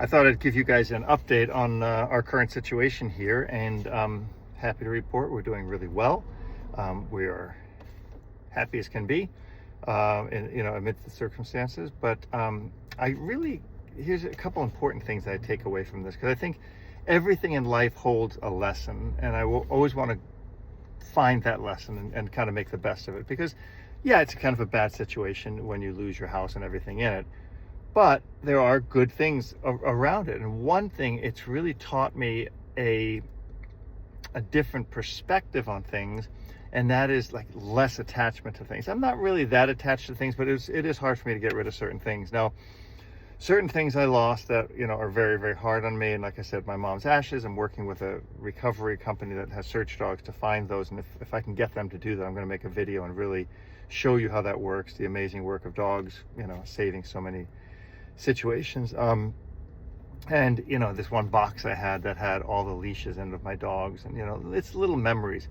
I thought I'd give you guys an update on our current situation here, and happy to report we're doing really well. We are happy as can be, amidst the circumstances. But here's a couple important things that I take away from this, because I think everything in life holds a lesson, and I will always want to find that lesson and kind of make the best of it. Because, yeah, it's kind of a bad situation when you lose your house and everything in it, but there are good things around it. And one thing, it's really taught me a different perspective on things, and that is like less attachment to things. I'm not really that attached to things, but it is hard for me to get rid of certain things. Now, certain things I lost that, are very, very hard on me. And like I said, my mom's ashes, I'm working with a recovery company that has search dogs to find those. And if I can get them to do that, I'm going to make a video and really show you how that works, the amazing work of dogs, saving so many situations. And this one box I had that had all the leashes in of my dogs, and it's little memories.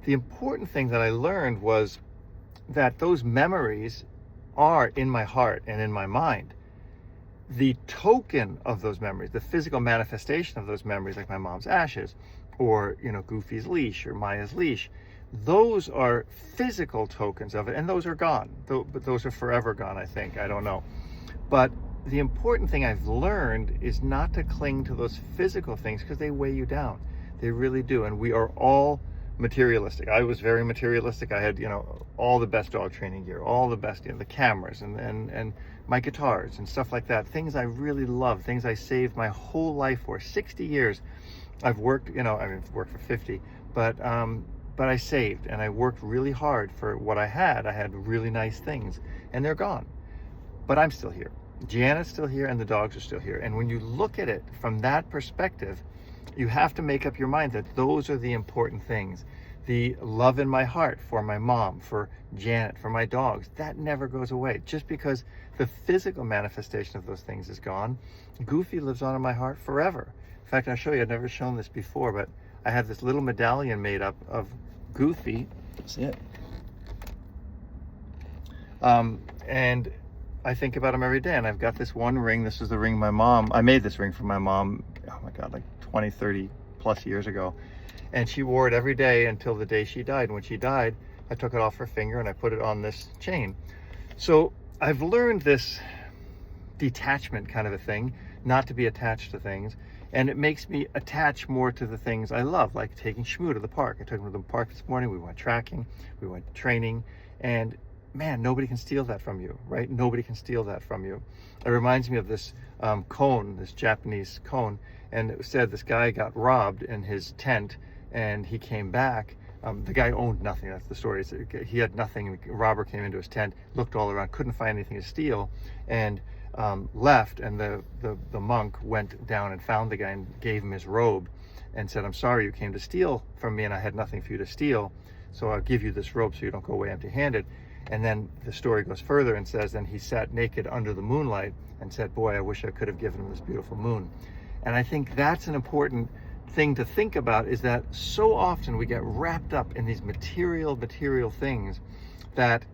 The important thing that I learned was that those memories are in my heart and in my mind. The token of those memories, the physical manifestation of those memories, like my mom's ashes, or Goofy's leash or Maya's leash, those are physical tokens of it, and those are gone. But those are forever gone, I think. I don't know. But the important thing I've learned is not to cling to those physical things, because they weigh you down. They really do. And we are all materialistic. I was very materialistic. I had, all the best dog training gear, all the best, the cameras and my guitars and stuff like that. Things I really love, things I saved my whole life for. 60 years I've worked, I've worked for 50, but I saved and I worked really hard for what I had. I had really nice things, and they're gone. But I'm still here. Janet's still here, and the dogs are still here. And when you look at it from that perspective, you have to make up your mind that those are the important things. The love in my heart for my mom, for Janet, for my dogs, that never goes away. Just because the physical manifestation of those things is gone, Goofy lives on in my heart forever. In fact, I'll show you, I've never shown this before, but I have this little medallion made up of Goofy. See it? And I think about him every day, and I've got this one ring. This is the ring I made this ring for my mom, oh my God, like 20, 30 plus years ago. And she wore it every day until the day she died. And when she died, I took it off her finger and I put it on this chain. So I've learned this detachment kind of a thing, not to be attached to things. And it makes me attach more to the things I love, like taking Shmoo to the park. I took him to the park this morning. We went tracking, we went training, and man, nobody can steal that from you, right? Nobody can steal that from you. It reminds me of this cone, this Japanese cone, and it said this guy got robbed in his tent, and he came back. The guy owned nothing. That's the story. He had nothing. A robber came into his tent, looked all around, couldn't find anything to steal, and left. And the monk went down and found the guy and gave him his robe and said, "I'm sorry you came to steal from me, and I had nothing for you to steal, so I'll give you this robe so you don't go away empty-handed." And then the story goes further and says, then he sat naked under the moonlight and said, "Boy, I wish I could have given him this beautiful moon." And I think that's an important thing to think about, is that so often we get wrapped up in these material things that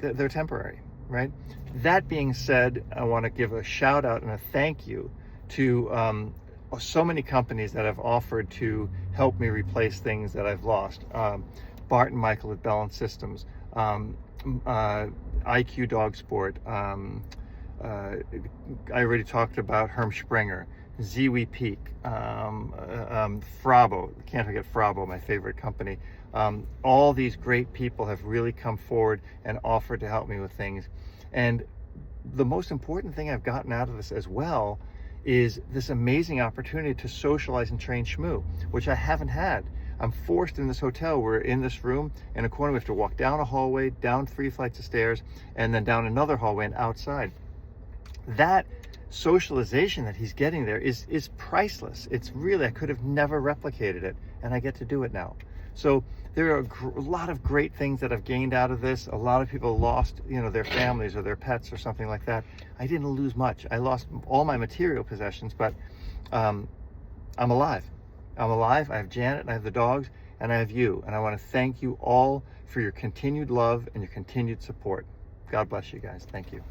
they're temporary, right? That being said, I want to give a shout out and a thank you to so many companies that have offered to help me replace things that I've lost. Bart and Michael at Balance Systems, IQ Dog Sport, I already talked about Herm Sprenger, Ziwi Peak, Frabo, can't forget Frabo, my favorite company. All these great people have really come forward and offered to help me with things. And the most important thing I've gotten out of this as well is this amazing opportunity to socialize and train Shmoo, which I haven't had. I'm forced in this hotel. We're in this room in a corner. We have to walk down a hallway, down 3 flights of stairs, and then down another hallway and outside. That socialization that he's getting there is priceless. It's really, I could have never replicated it, and I get to do it now. So there are a lot of great things that I've gained out of this. A lot of people lost, their families or their pets or something like that. I didn't lose much. I lost all my material possessions, but I'm alive. I'm alive. I have Janet, and I have the dogs, and I have you. And I want to thank you all for your continued love and your continued support. God bless you guys. Thank you.